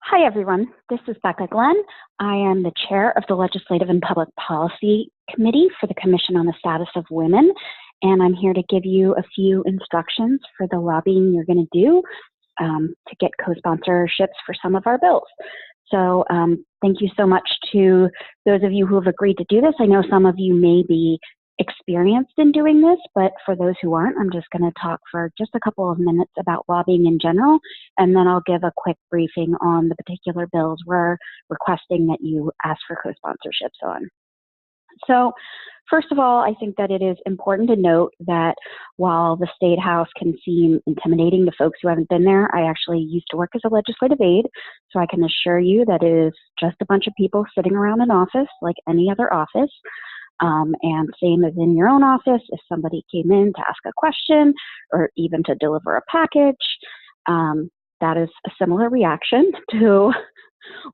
Hi, everyone. This is Becca Glenn. I am the chair of the Legislative and Public Policy Committee for the Commission on the Status of Women, and I'm here to give you a few instructions for the lobbying you're going to do to get co-sponsorships for some of our bills. So thank you so much to those of you who have agreed to do this. I know some of you may be experienced in doing this, but for those who aren't, I'm just going to talk for just a couple of minutes about lobbying in general, and then I'll give a quick briefing on the particular bills we're requesting that you ask for co-sponsorships on. So first of all, I think that it is important to note that while the State House can seem intimidating to folks who haven't been there, I actually used to work as a legislative aide, so I can assure you that it is just a bunch of people sitting around an office like any other office. And same as in your own office, if somebody came in to ask a question or even to deliver a package, that is a similar reaction to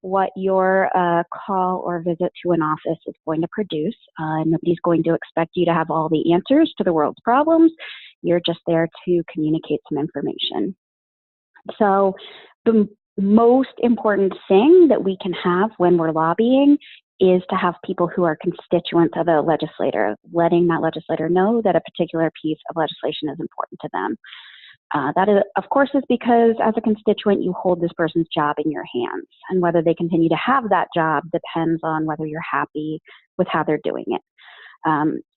what your call or visit to an office is going to produce. Nobody's going to expect you to have all the answers to the world's problems. You're just there to communicate some information. So the most important thing that we can have when we're lobbying is to have people who are constituents of a legislator, letting that legislator know that a particular piece of legislation is important to them. That, is, of course, is because as a constituent, you hold this person's job in your hands, and whether they continue to have that job depends on whether you're happy with how they're doing it.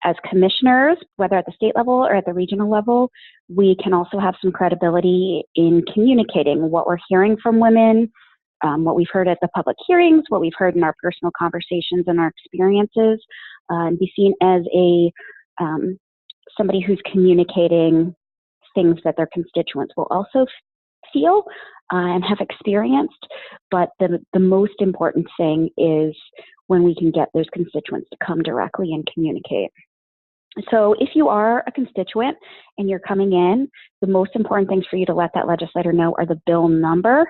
As commissioners, whether at the state level or at the regional level, we can also have some credibility in communicating what we're hearing from women, what we've heard at the public hearings, what we've heard in our personal conversations and our experiences, and be seen as a somebody who's communicating things that their constituents will also feel and have experienced. But the most important thing is when we can get those constituents to come directly and communicate. So if you are a constituent and you're coming in, the most important things for you to let that legislator know are the bill number.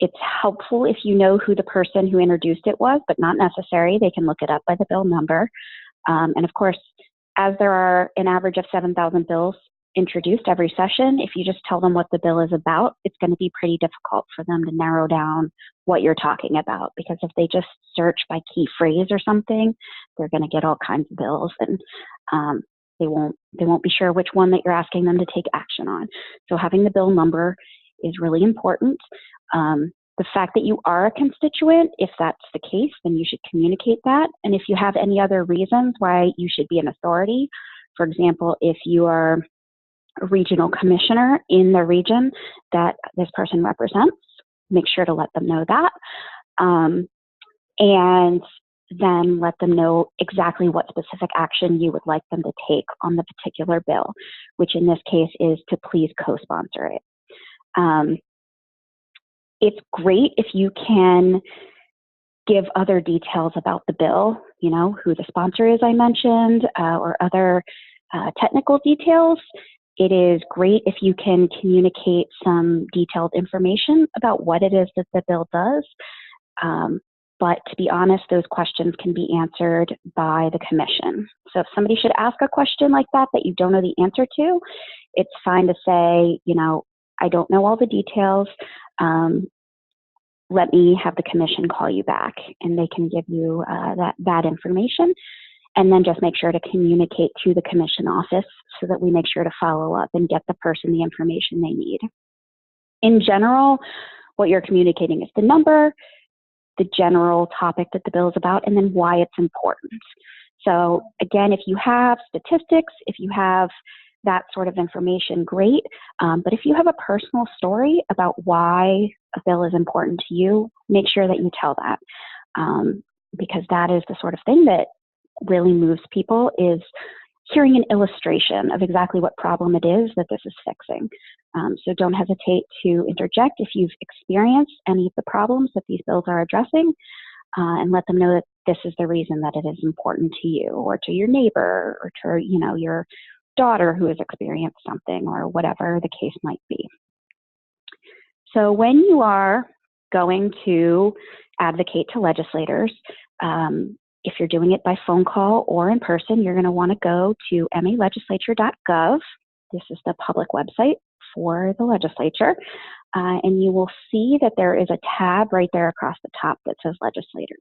It's helpful if you know who the person who introduced it was, but not necessary. They can look it up by the bill number. And of course, as there are an average of 7,000 bills introduced every session, if you just tell them what the bill is about, it's going to be pretty difficult for them to narrow down what you're talking about. Because if they just search by key phrase or something, they're going to get all kinds of bills, and they won't be sure which one that you're asking them to take action on. So having the bill number is really important. The fact that you are a constituent, if that's the case, then you should communicate that. And if you have any other reasons why you should be an authority, for example, if you are a regional commissioner in the region that this person represents, make sure to let them know that. And then let them know exactly what specific action you would like them to take on the particular bill, which in this case is to please co-sponsor it. It's great if you can give other details about the bill, you know, who the sponsor is I mentioned, or other technical details. It is great if you can communicate some detailed information about what it is that the bill does. But to be honest, those questions can be answered by the commission. So if somebody should ask a question like that you don't know the answer to, it's fine to say, you know, I don't know all the details. Let me have the commission call you back, and they can give you that information. And then just make sure to communicate to the commission office so that we make sure to follow up and get the person the information they need. In general, what you're communicating is the number, the general topic that the bill is about, and then why it's important. So again, if you have statistics, if you have that sort of information, great. But if you have a personal story about why a bill is important to you, make sure that you tell that, because that is the sort of thing that really moves people, is hearing an illustration of exactly what problem it is that this is fixing. So don't hesitate to interject if you've experienced any of the problems that these bills are addressing, and let them know that this is the reason that it is important to you, or to your neighbor, or to, you know, your daughter who has experienced something, or whatever the case might be. So when you are going to advocate to legislators, if you're doing it by phone call or in person, you're going to want to go to malegislature.gov. This is the public website for the legislature. and you will see that there is a tab right there across the top that says Legislators.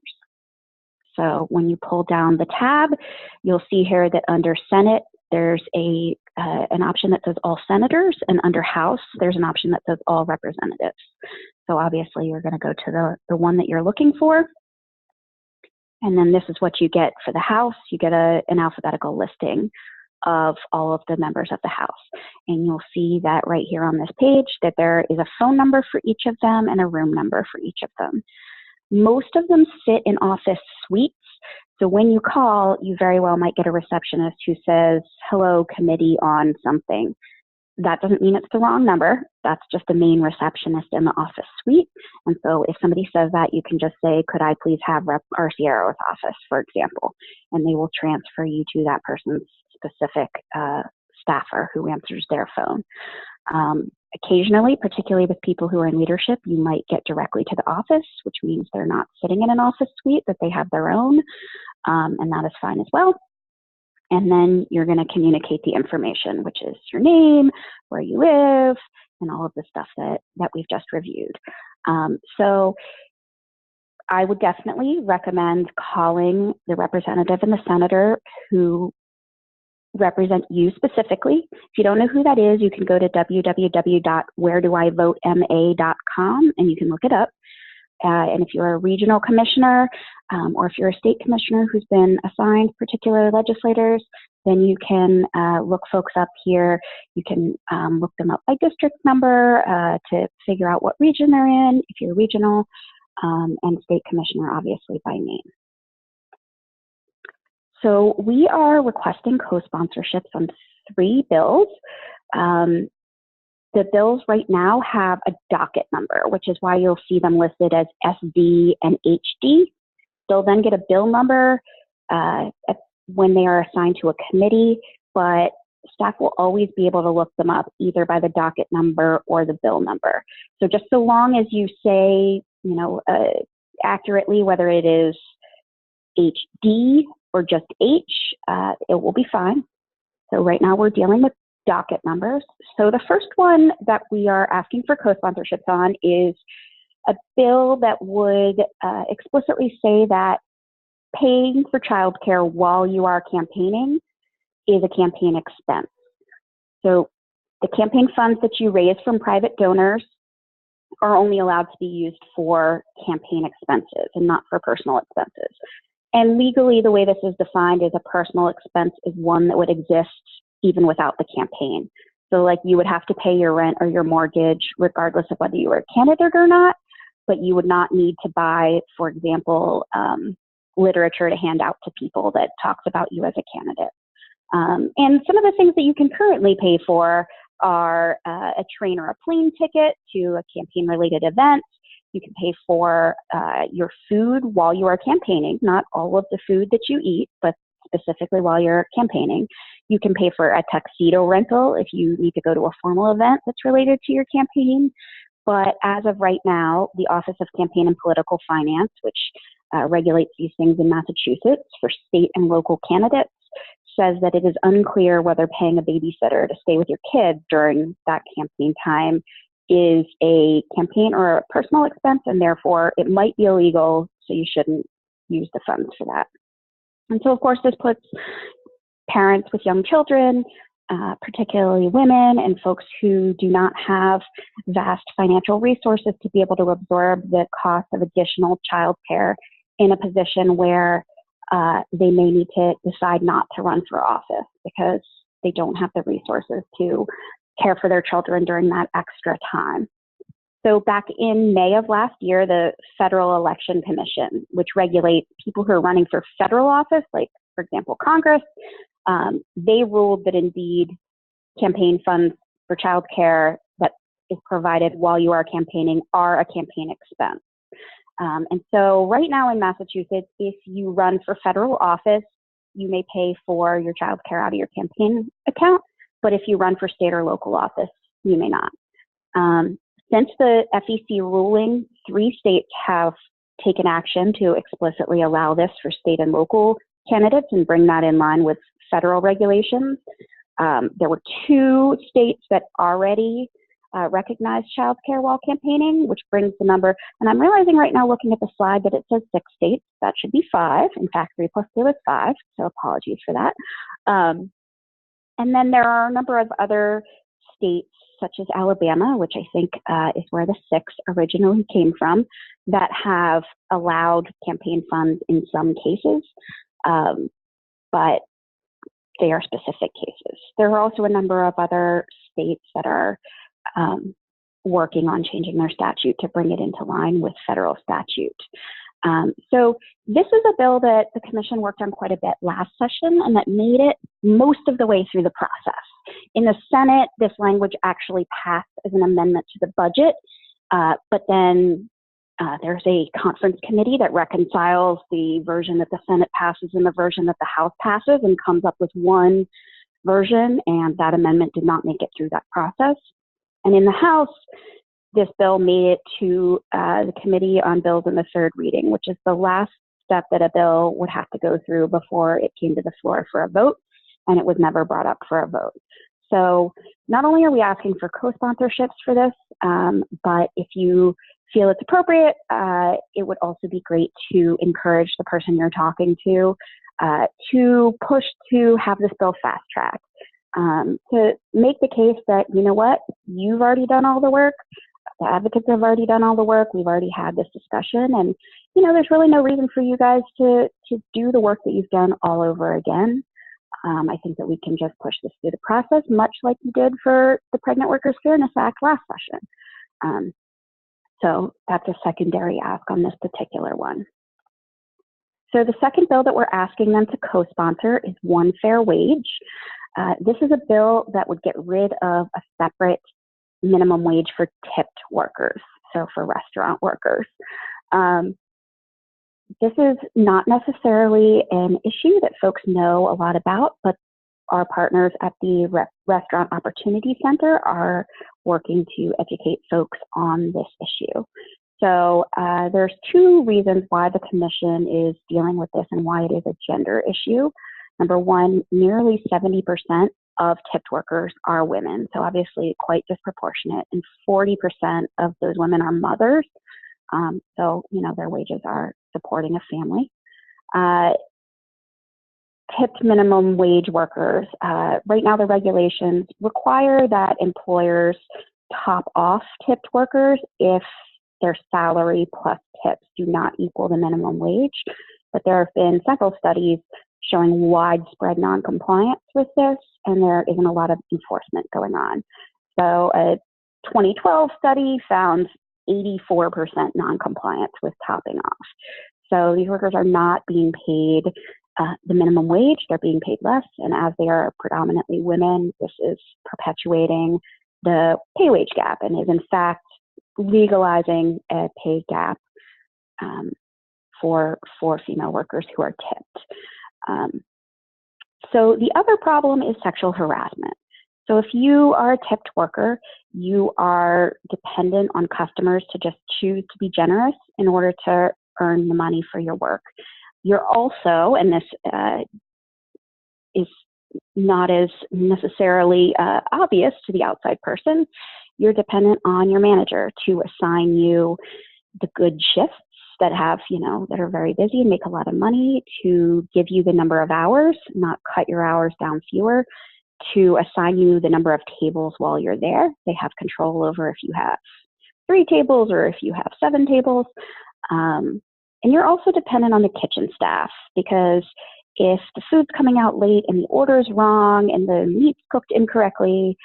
So when you pull down the tab, you'll see here that under Senate, there's an option that says All Senators, and under House, there's an option that says All Representatives. So obviously, you're going to go to the one that you're looking for. And then this is what you get for the House. You get an alphabetical listing of all of the members of the House. And you'll see that right here on this page that there is a phone number for each of them and a room number for each of them. Most of them sit in office suites. So when you call, you very well might get a receptionist who says, hello, committee on something. That doesn't mean it's the wrong number. That's just the main receptionist in the office suite. And so if somebody says that, you can just say, could I please have Rep Arciero's office, for example, and they will transfer you to that person's specific staffer who answers their phone. Occasionally, particularly with people who are in leadership, you might get directly to the office, which means they're not sitting in an office suite, that they have their own, and that is fine as well. And then you're going to communicate the information, which is your name, where you live, and all of the stuff that we've just reviewed. So I would definitely recommend calling the representative and the senator who represent you specifically. If you don't know who that is, you can go to www.wheredoivotema.com and you can look it up. And if you're a regional commissioner or if you're a state commissioner who's been assigned particular legislators, then you can look folks up here. You can look them up by district number to figure out what region they're in, if you're regional, and state commissioner, obviously, by name. So we are requesting co-sponsorships on 3 bills. The bills right now have a docket number, which is why you'll see them listed as SD and HD. They'll then get a bill number when they are assigned to a committee, but staff will always be able to look them up either by the docket number or the bill number. So just so long as you say, accurately whether it is HD or just H, it will be fine. So right now we're dealing with docket numbers. So the first one that we are asking for co-sponsorships on is a bill that would explicitly say that paying for childcare while you are campaigning is a campaign expense. So the campaign funds that you raise from private donors are only allowed to be used for campaign expenses and not for personal expenses. And legally, the way this is defined is a personal expense is one that would exist even without the campaign. So like you would have to pay your rent or your mortgage regardless of whether you were a candidate or not, but you would not need to buy, for example, literature to hand out to people that talks about you as a candidate. And some of the things that you can currently pay for are a train or a plane ticket to a campaign-related event. You can pay for your food while you are campaigning, not all of the food that you eat, but specifically while you're campaigning. You can pay for a tuxedo rental if you need to go to a formal event that's related to your campaign. But as of right now, the Office of Campaign and Political Finance, which regulates these things in Massachusetts for state and local candidates, says that it is unclear whether paying a babysitter to stay with your kids during that campaign time is a campaign or a personal expense, and therefore it might be illegal, so you shouldn't use the funds for that. And so, of course, this puts parents with young children, particularly women and folks who do not have vast financial resources to be able to absorb the cost of additional childcare in a position where they may need to decide not to run for office because they don't have the resources to care for their children during that extra time. So back in May of last year, the Federal Election Commission, which regulates people who are running for federal office, like, for example, Congress, they ruled that indeed campaign funds for childcare that is provided while you are campaigning are a campaign expense. And so right now in Massachusetts, if you run for federal office, you may pay for your childcare out of your campaign account, but if you run for state or local office, you may not. Since the FEC ruling, 3 states have taken action to explicitly allow this for state and local candidates and bring that in line with federal regulations. There were 2 states that already recognize childcare while campaigning, which brings the number. And I'm realizing right now, looking at the slide, that it says 6 states. That should be 5. In fact, 3 plus 2 is 5. So apologies for that. And then there are a number of other states, such as Alabama, which I think is where the 6 originally came from, that have allowed campaign funds in some cases, but they are specific cases. There are also a number of other states that are working on changing their statute to bring it into line with federal statute. So this is a bill that the commission worked on quite a bit last session, and that made it most of the way through the process. In the Senate, this language actually passed as an amendment to the budget, but then there's a conference committee that reconciles the version that the Senate passes and the version that the House passes and comes up with one version, and that amendment did not make it through that process. And in the House, this bill made it to the Committee on Bills in the third reading, which is the last step that a bill would have to go through before it came to the floor for a vote, and it was never brought up for a vote. So not only are we asking for co-sponsorships for this, but if you feel it's appropriate, it would also be great to encourage the person you're talking to push to have this bill fast-tracked, to make the case that, you know what, you've already done all the work, the advocates have already done all the work, we've already had this discussion, and, you know, there's really no reason for you guys to do the work that you've done all over again. I think that we can just push this through the process, much like you did for the Pregnant Workers Fairness Act last session. So that's a secondary ask on this particular one. So the second bill that we're asking them to co-sponsor is One Fair Wage. This is a bill that would get rid of a separate minimum wage for tipped workers, so for restaurant workers. This is not necessarily an issue that folks know a lot about, but our partners at the Restaurant Opportunity Center are working to educate folks on this issue. So there's 2 reasons why the commission is dealing with this and why it is a gender issue. Number one, nearly 70% of tipped workers are women, so obviously quite disproportionate, and 40% of those women are mothers. So, you know, their wages are supporting a family. Tipped minimum wage workers, right now the regulations require that employers top off tipped workers if their salary plus tips do not equal the minimum wage. But there have been several studies showing widespread noncompliance with this, and there isn't a lot of enforcement going on. So a 2012 study found 84% noncompliance with topping off. So these workers are not being paid the minimum wage, they're being paid less, and as they are predominantly women, this is perpetuating the pay wage gap and is in fact legalizing a pay gap for female workers who are tipped. So the other problem is sexual harassment. So if you are a tipped worker, you are dependent on customers to just choose to be generous in order to earn the money for your work. You're also, and this is not as necessarily obvious to the outside person, you're dependent on your manager to assign you the good shifts that have, you know, that are very busy and make a lot of money, to give you the number of hours, not cut your hours down fewer, to assign you the number of tables while you're there. They have control over if you have 3 tables or if you have 7 tables. And you're also dependent on the kitchen staff, because if the food's coming out late and the order's wrong and the meat's cooked incorrectly,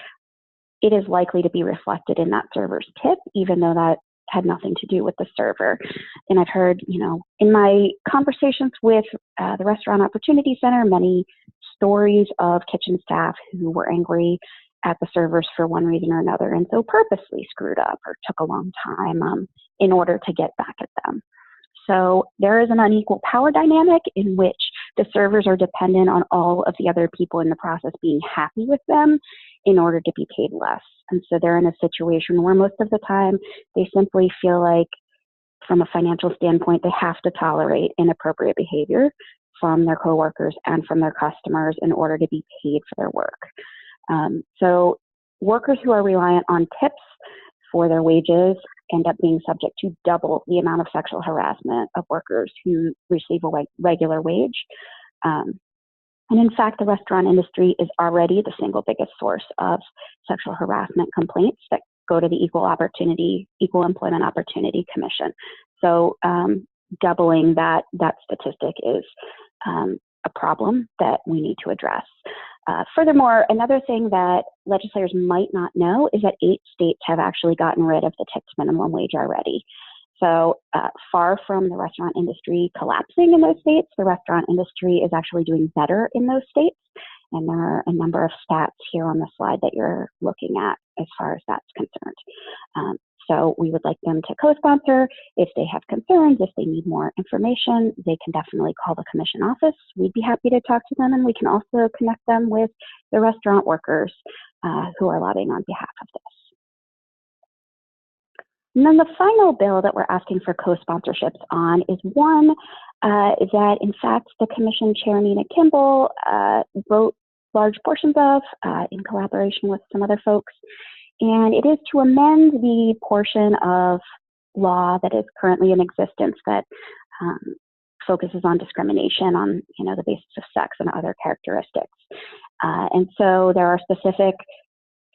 it is likely to be reflected in that server's tip, even though that had nothing to do with the server. And I've heard, you know, in my conversations with the Restaurant Opportunity Center, many stories of kitchen staff who were angry at the servers for one reason or another, and so purposely screwed up or took a long time in order to get back at them. So there is an unequal power dynamic in which the servers are dependent on all of the other people in the process being happy with them in order to be paid less. And so they're in a situation where most of the time they simply feel like, from a financial standpoint, they have to tolerate inappropriate behavior from their coworkers and from their customers in order to be paid for their work. So workers who are reliant on tips for their wages end up being subject to double the amount of sexual harassment of workers who receive a regular wage. And in fact, the restaurant industry is already the single biggest source of sexual harassment complaints that go to the Equal Employment Opportunity Commission. So doubling that statistic is a problem that we need to address. Furthermore, another thing that legislators might not know is that 8 states have actually gotten rid of the tipped minimum wage already. So far from the restaurant industry collapsing in those states, the restaurant industry is actually doing better in those states. And there are a number of stats here on the slide that you're looking at as far as that's concerned. So we would like them to co-sponsor. If they have concerns, if they need more information, they can definitely call the commission office. We'd be happy to talk to them, and we can also connect them with the restaurant workers who are lobbying on behalf of this. And then the final bill that we're asking for co-sponsorships on is one that, in fact, the Commission Chair Nina Kimball wrote large portions of in collaboration with some other folks. And it is to amend the portion of law that is currently in existence that focuses on discrimination on, the basis of sex and other characteristics. And so there are specific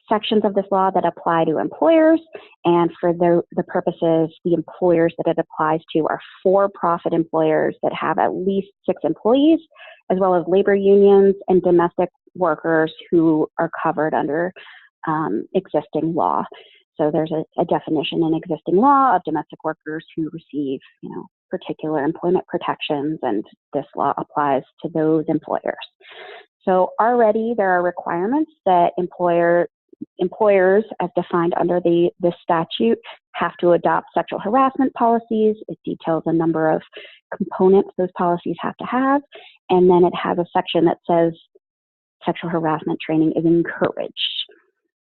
sections of this law that apply to employers, and for the purposes, the employers that it applies to are for-profit employers that have at least 6 employees, as well as labor unions and domestic workers who are covered under existing law. So there's a definition in existing law of domestic workers who receive, particular employment protections, and this law applies to those employers. So already there are requirements that employers, as defined under this statute, have to adopt sexual harassment policies. It details a number of components those policies have to have, and then it has a section that says sexual harassment training is encouraged.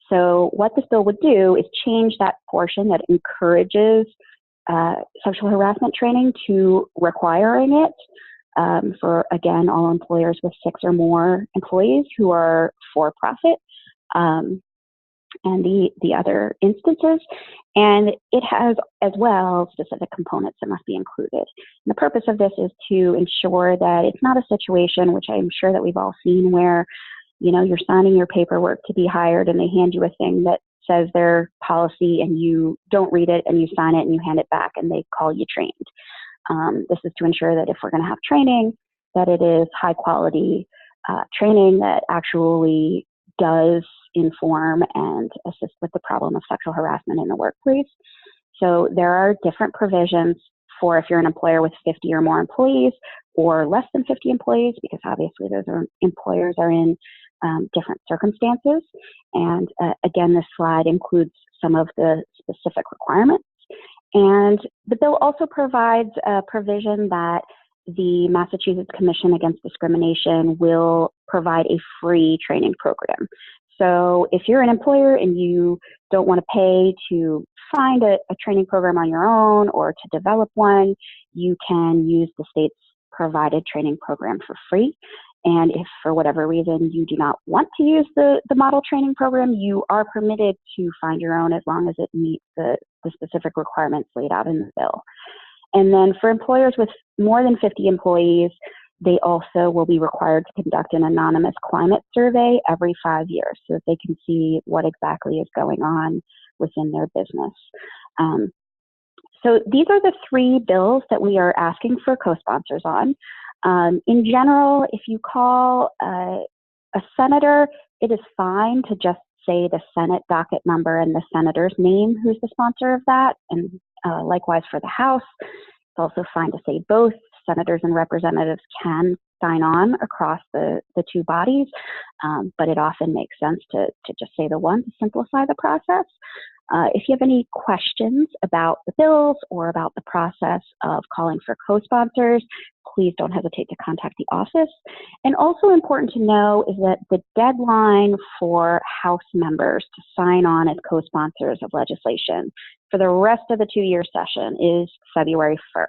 So what this bill would do is change that portion that encourages sexual harassment training to requiring it for, again, all employers with 6 or more employees who are for-profit. And the other instances, and it has as well specific components that must be included. And the purpose of this is to ensure that it's not a situation, which I'm sure that we've all seen, where you're signing your paperwork to be hired and they hand you a thing that says their policy and you don't read it and you sign it and you hand it back and they call you trained. This is to ensure that if we're going to have training, that it is high quality training that actually does inform and assist with the problem of sexual harassment in the workplace. So there are different provisions for if you're an employer with 50 or more employees or less than 50 employees, because obviously those employers are in different circumstances. And again, this slide includes some of the specific requirements. And the bill also provides a provision that the Massachusetts Commission Against Discrimination will provide a free training program. So if you're an employer and you don't want to pay to find a training program on your own or to develop one, you can use the state's provided training program for free. And if for whatever reason you do not want to use the model training program, you are permitted to find your own as long as it meets the specific requirements laid out in the bill. And then for employers with more than 50 employees, they also will be required to conduct an anonymous climate survey every 5 years so that they can see what exactly is going on within their business. So these are the 3 bills that we are asking for co-sponsors on. In general, if you call a senator, it is fine to just say the Senate docket number and the senator's name who's the sponsor of that. And likewise for the House, it's also fine to say both. Senators and representatives can sign on across the 2 bodies, but it often makes sense to just say the one to simplify the process. If you have any questions about the bills or about the process of calling for co-sponsors, please don't hesitate to contact the office. And also important to know is that the deadline for House members to sign on as co-sponsors of legislation for the rest of the 2-year session is February 1st.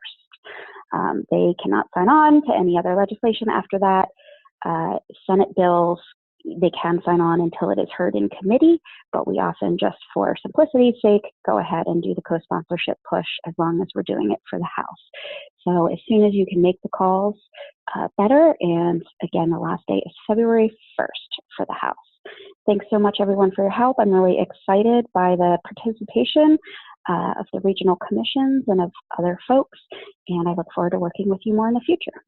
They cannot sign on to any other legislation after that. Senate bills they can sign on until it is heard in committee, but we often, just for simplicity's sake, go ahead and do the co-sponsorship push as long as we're doing it for the House. So as soon as you can make the calls, better. And again, the last day is February 1st for the House. Thanks so much, everyone, for your help. I'm really excited by the participation of the regional commissions and of other folks, and I look forward to working with you more in the future.